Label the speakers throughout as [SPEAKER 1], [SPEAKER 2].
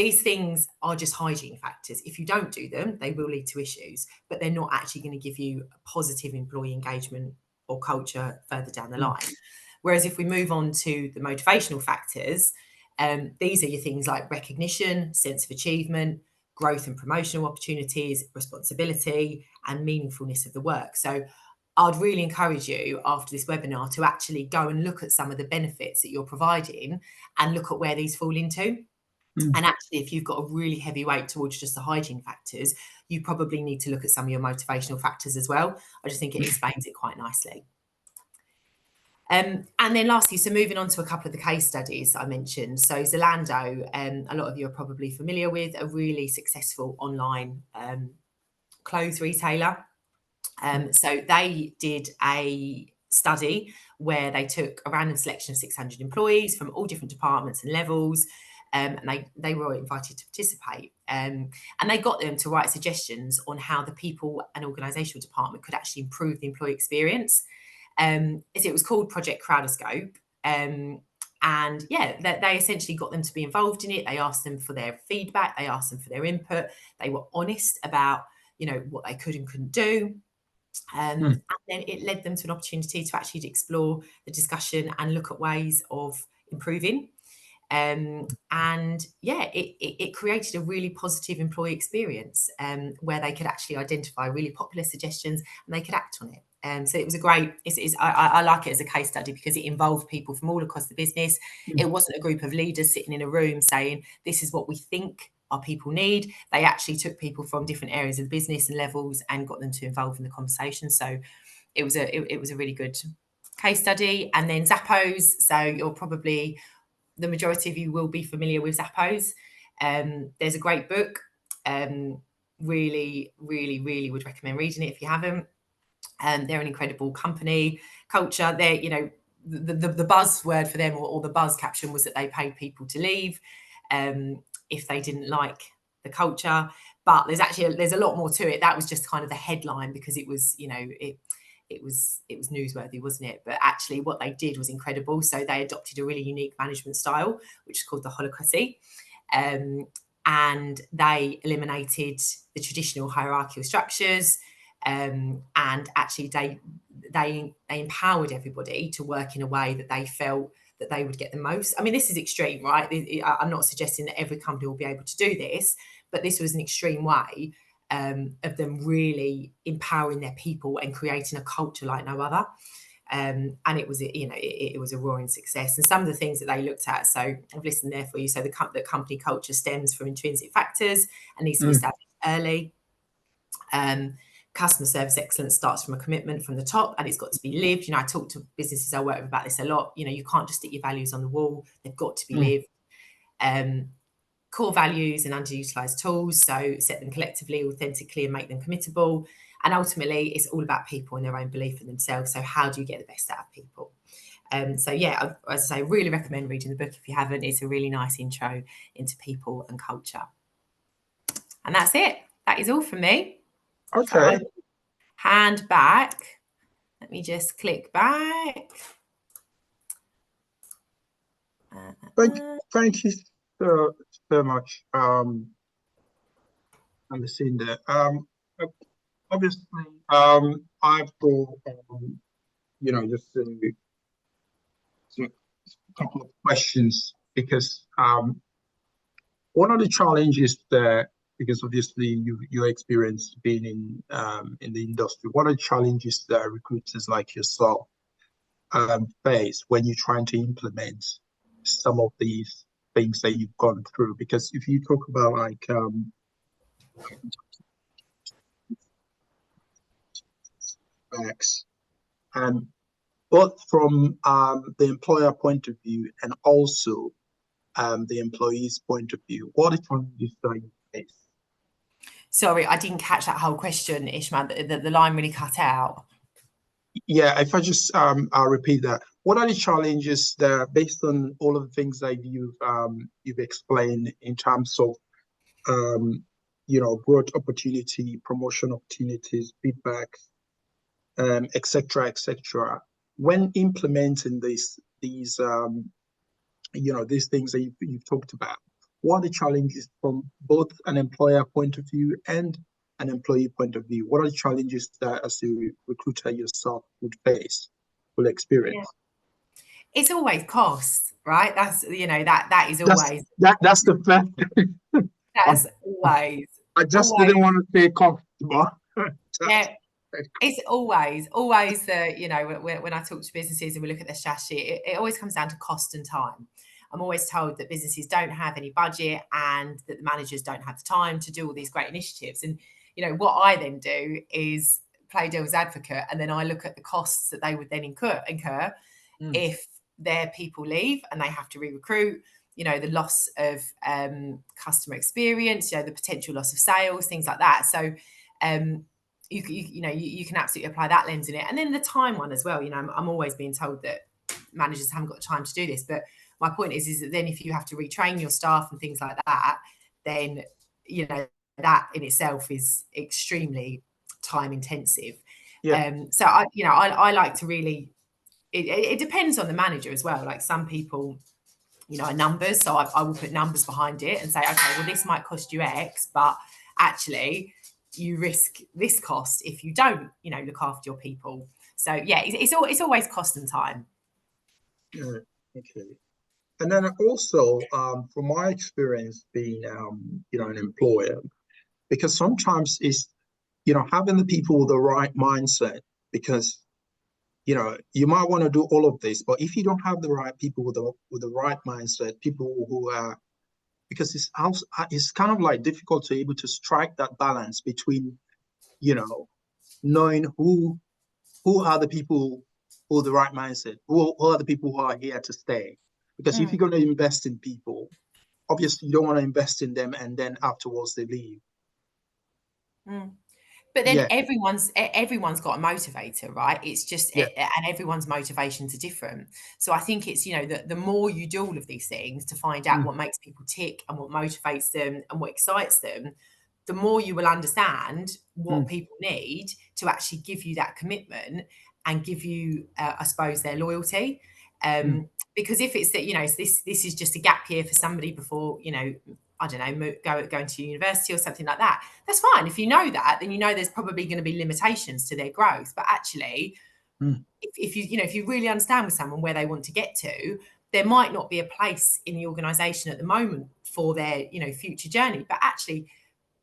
[SPEAKER 1] these things are just hygiene factors. If you don't do them, they will lead to issues, but they're not actually going to give you a positive employee engagement or culture further down the line. Whereas if we move on to the motivational factors, these are your things like recognition, sense of achievement, growth and promotional opportunities, responsibility, and meaningfulness of the work. So I'd really encourage you after this webinar to actually go and look at some of the benefits that you're providing and look at where these fall into. And actually, if you've got a really heavy weight towards just the hygiene factors, you probably need to look at some of your motivational factors as well. I just think it explains it quite nicely. And then lastly, so moving on to a couple of the case studies I mentioned. So Zalando, a lot of you are probably familiar with, a really successful online clothes retailer. So they did a study where they took a random selection of 600 employees from all different departments and levels, and they were invited to participate. And they got them to write suggestions on how the people and organisational department could actually improve the employee experience. It was called Project Crowdoscope. And yeah, they essentially got them to be involved in it. They asked them for their feedback. They asked them for their input. They were honest about, what they could and couldn't do. And then it led them to an opportunity to actually explore the discussion and look at ways of improving. And yeah, it created a really positive employee experience where they could actually identify really popular suggestions and they could act on it. So it was a great, I like it as a case study because it involved people from all across the business. It wasn't a group of leaders sitting in a room saying, this is what we think our people need. They actually took people from different areas of the business and levels and got them to involve in the conversation. So it was a really good case study. And then Zappos. So you're probably, the majority of you will be familiar with Zappos. There's a great book. Really, really, really would recommend reading it if you haven't. They're an incredible company. Culture, they're, the buzzword for them or the buzz caption was that they paid people to leave if they didn't like the culture. But there's a lot more to it. That was just kind of the headline because it was, it was newsworthy, wasn't it? But actually what they did was incredible. So they adopted a really unique management style, which is called the holacracy. And they eliminated the traditional hierarchical structures. And actually they empowered everybody to work in a way that they felt that they would get the most. I mean, this is extreme, right? I'm not suggesting that every company will be able to do this, but this was an extreme way of them really empowering their people and creating a culture like no other. And it was, it was a roaring success. And some of the things that they looked at, so I've listened there for you. So the company culture stems from intrinsic factors and needs to be established early. Customer service excellence starts from a commitment from the top and it's got to be lived. I talk to businesses I work with about this a lot. You can't just stick your values on the wall. They've got to be lived. Core values and underutilized tools. So set them collectively, authentically, and make them committable. And ultimately, it's all about people and their own belief in themselves. So how do you get the best out of people? So yeah, as I say, really recommend reading the book if you haven't. It's a really nice intro into people and culture. And that's it. That is all from me.
[SPEAKER 2] Okay.
[SPEAKER 1] So hand back. Let me just click back.
[SPEAKER 2] Thank you so much, Lucinda. Obviously, I've got just a couple of questions because one of the challenges there, because obviously your experience being in the industry, what are the challenges that recruiters like yourself face when you're trying to implement some of these things that you've gone through? Because if you talk about like facts, both from the employer point of view and also the employee's point of view, what are the challenges that you face?
[SPEAKER 1] Sorry, I didn't catch that whole question, Ishmael. The line really cut out.
[SPEAKER 2] Yeah, if I just I'll repeat that. What are the challenges that, based on all of the things that you've explained in terms of growth opportunity, promotion opportunities, feedback, etc., when implementing these things that you've talked about, what are the challenges from both an employer point of view and an employee point of view? What are the challenges that as a recruiter yourself would face, will
[SPEAKER 1] Yeah.
[SPEAKER 2] experience?
[SPEAKER 1] It's always cost, right? That's, that is
[SPEAKER 2] That's
[SPEAKER 1] always,
[SPEAKER 2] that's the fact.
[SPEAKER 1] that's always,
[SPEAKER 2] I just
[SPEAKER 1] always,
[SPEAKER 2] didn't want to say comfortable.
[SPEAKER 1] yeah. It's always the, when I talk to businesses and we look at their strategy, it always comes down to cost and time. I'm always told that businesses don't have any budget and that the managers don't have the time to do all these great initiatives. And, what I then do is play devil's advocate, and then I look at the costs that they would then incur if their people leave and they have to re-recruit, the loss of customer experience, the potential loss of sales, things like that. So, you can absolutely apply that lens in it. And then the time one as well. I'm always being told that managers haven't got time to do this, but my point is that then if you have to retrain your staff and things like that, then that in itself is extremely time intensive.
[SPEAKER 2] Yeah.
[SPEAKER 1] So I like to really, it depends on the manager as well. Like some people, are numbers, so I will put numbers behind it and say, okay, well, this might cost you X, but actually you risk this cost if you don't, look after your people. So yeah, it's always cost and time.
[SPEAKER 2] Yeah. Okay. And then also, from my experience being, an employer, because sometimes it's, having the people with the right mindset, because, you might want to do all of this, but if you don't have the right people with the right mindset, people who are, because it's kind of like difficult to able to strike that balance between, knowing who are the people with the right mindset, who are the people who are here to stay. Because if you're going to invest in people, obviously you don't want to invest in them and then afterwards they leave.
[SPEAKER 1] But then
[SPEAKER 2] Yeah,
[SPEAKER 1] everyone's got a motivator, right? It's just,
[SPEAKER 2] yeah,
[SPEAKER 1] and everyone's motivations are different. So I think it's, the more you do all of these things to find out what makes people tick and what motivates them and what excites them, the more you will understand what people need to actually give you that commitment and give you, I suppose, their loyalty. Because if it's that, this is just a gap year for somebody before, I don't know, going to university or something like that, that's fine. If you know that, then there's probably going to be limitations to their growth. But actually, if you really understand with someone where they want to get to, there might not be a place in the organisation at the moment for their future journey. But actually,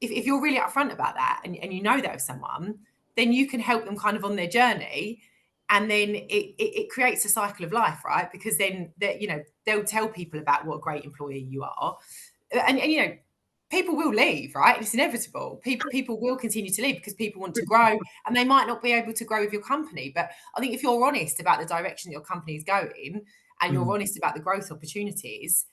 [SPEAKER 1] if you're really upfront about that and you know that of someone, then you can help them kind of on their journey. And then it creates a cycle of life, right? Because then they'll tell people about what a great employee you are. And people will leave, right? It's inevitable. People will continue to leave because people want to grow and they might not be able to grow with your company. But I think if you're honest about the direction that your company is going and you're honest about the growth opportunities,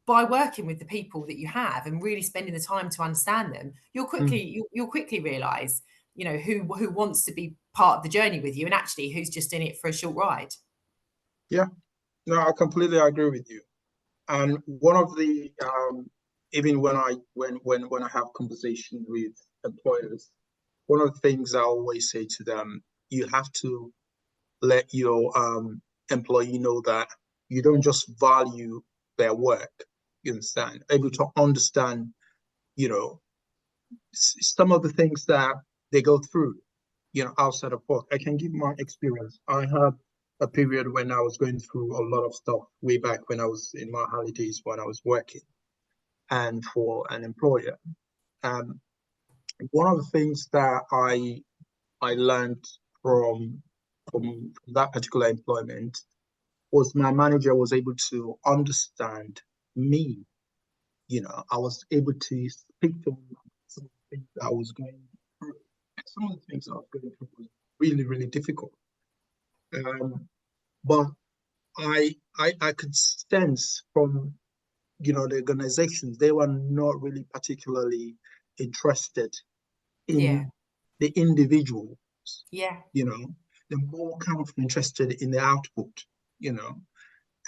[SPEAKER 1] by working with the people that you have and really spending the time to understand them, you'll quickly realize, who wants to be part of the journey with you and actually who's just in it for a short ride.
[SPEAKER 2] yeah. No, I completely agree with you. And one of the even when I have conversations with employers, one of the things I always say to them, you have to let your employee know that you don't just value their work. You understand? Able to understand, you know, some of the things that they go through, outside of work. I can give my experience. I had a period when I was going through a lot of stuff way back when I was in my holidays when I was working and for an employer. Um, One of the things that I learned from that particular employment was my manager was able to understand me. I was able to speak to him about some of the things that I was going through. And some of the things I was going through was really, really difficult. But I could sense from the organizations they were not really particularly interested
[SPEAKER 1] Yeah.
[SPEAKER 2] in the individual.
[SPEAKER 1] Yeah.
[SPEAKER 2] They're more kind of interested in the output.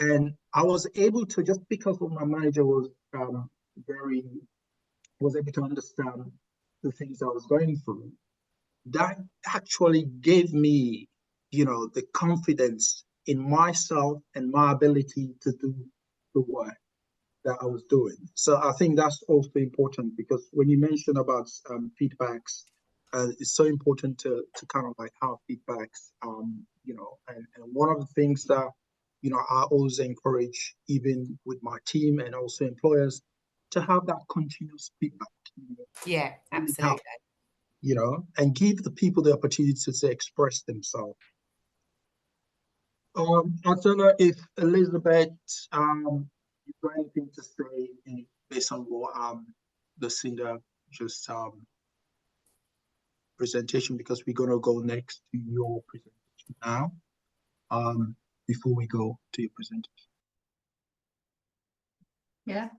[SPEAKER 2] And I was able to, just because of my manager was very was able to understand the things I was going through, that actually gave me, the confidence in myself and my ability to do the work. that I was doing. So I think that's also important, because when you mention about feedbacks, it's so important to kind of like have feedbacks, you know, and one of the things that, you know, I always encourage, even with my team and also employers, to have that continuous feedback. You know,
[SPEAKER 1] Yeah, absolutely.
[SPEAKER 2] You know, and give the people the opportunity to express themselves. I don't know if Elizabeth, you've got anything to say based on what Lucinda just presentation, because we're gonna go next to your presentation now. Before we go to your presentation.
[SPEAKER 3] Yeah. Do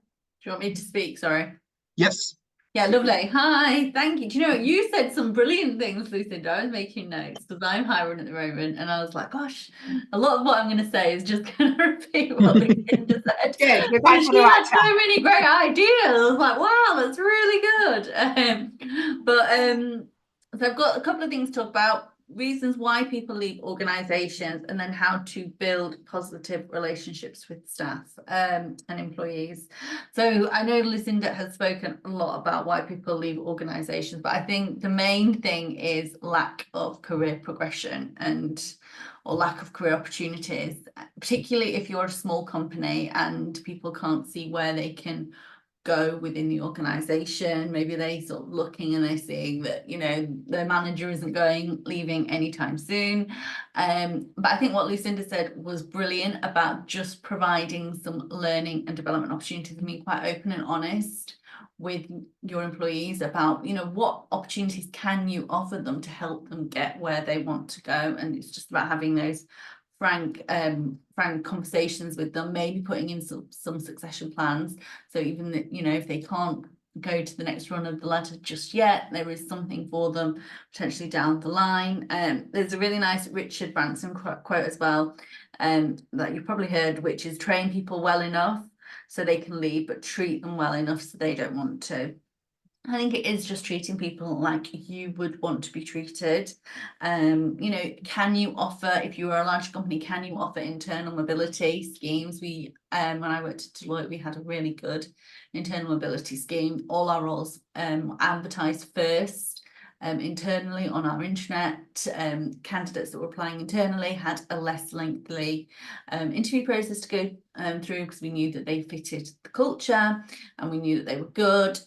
[SPEAKER 3] you want me to speak? Sorry.
[SPEAKER 2] Yes.
[SPEAKER 3] Yeah, lovely. Hi, thank you. Do you know what? You said some brilliant things, Lucinda. I was making notes because I'm hiring at the moment, and I was like, gosh, a lot of what I'm going to say is just going to repeat what Lucinda said.
[SPEAKER 1] Good.
[SPEAKER 3] But she had so many great ideas. I was like, wow, that's really good. So I've got a couple of things to talk about. Reasons why people leave organizations, and then how to build positive relationships with staff and employees. So I know Lucinda has spoken a lot about why people leave organizations, but I think the main thing is lack of career progression or lack of career opportunities, particularly if you're a small company and people can't see where they can go within the organization. Maybe they sort of looking and they're seeing that, you know, their manager isn't leaving anytime soon. But I think what Lucinda said was brilliant about just providing some learning and development opportunities, and being quite open and honest with your employees about, you know, what opportunities can you offer them to help them get where they want to go. And it's just about having those frank conversations with them, maybe putting in some succession plans, so even that, you know, if they can't go to the next run of the ladder just yet, there is something for them potentially down the line. There's a really nice Richard Branson quote as well, that you've probably heard, which is train people well enough so they can leave, but treat them well enough so they don't want to. I think it is just treating people like you would want to be treated. You know, can you offer, if you are a large company, can you offer internal mobility schemes? We, when I worked at Deloitte, we had a really good internal mobility scheme. All our roles advertised first internally on our intranet. Candidates that were applying internally had a less lengthy interview process to go through, because we knew that they fitted the culture and we knew that they were good.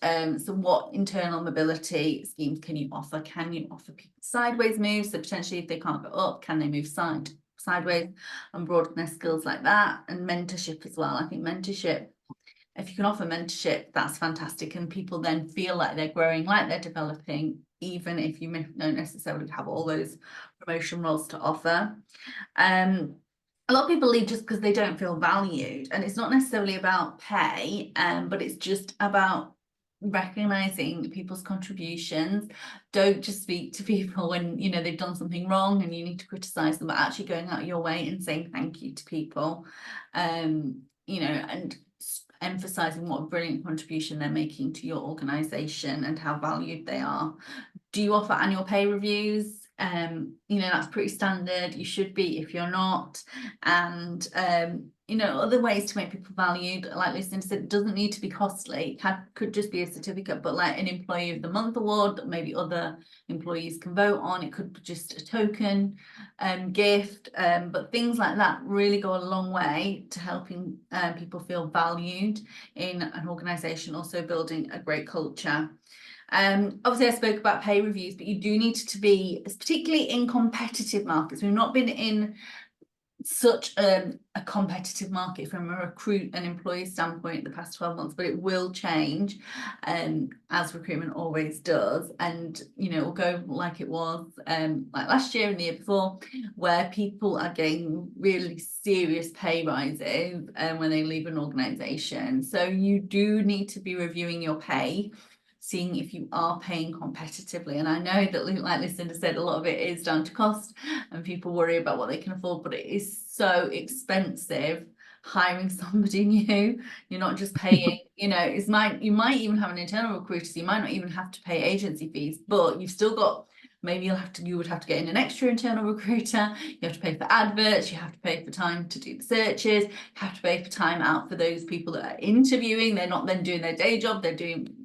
[SPEAKER 3] So what internal mobility schemes can you offer? Can you offer people sideways moves? So potentially if they can't go up, can they move sideways and broaden their skills like that? And mentorship as well. I think mentorship, if you can offer mentorship, that's fantastic. And people then feel like they're growing, like they're developing, even if you don't necessarily have all those promotion roles to offer. A lot of people leave just because they don't feel valued, and it's not necessarily about pay, but it's just about recognizing people's contributions. Don't just speak to people when, you know, they've done something wrong and you need to criticize them, but actually going out your way and saying thank you to people, you know, and emphasizing what a brilliant contribution they're making to your organization and how valued they are. Do you offer annual pay reviews? You know, that's pretty standard. You should be if you're not. And you know, other ways to make people valued, like Lucinda said, it doesn't need to be costly. It could just be a certificate, but like an Employee of the Month award that maybe other employees can vote on. It could be just a token gift, but things like that really go a long way to helping people feel valued in an organization, also building a great culture. Obviously I spoke about pay reviews, but you do need to be, particularly in competitive markets. We've not been in such a competitive market from a recruit and employee standpoint the past 12 months, but it will change as recruitment always does. And you know, it will go like it was like last year and the year before, where people are getting really serious pay rises when they leave an organization. So you do need to be reviewing your pay, seeing if you are paying competitively. And I know that, like Lucinda said, a lot of it is down to cost and people worry about what they can afford, but it is so expensive hiring somebody new. You're not just paying, you know, you might even have an internal recruiter, so you might not even have to pay agency fees, but you've still got maybe you would have to get in an extra internal recruiter, you have to pay for adverts, you have to pay for time to do the searches, you have to pay for time out for those people that are interviewing. They're not then doing their day job, they're doing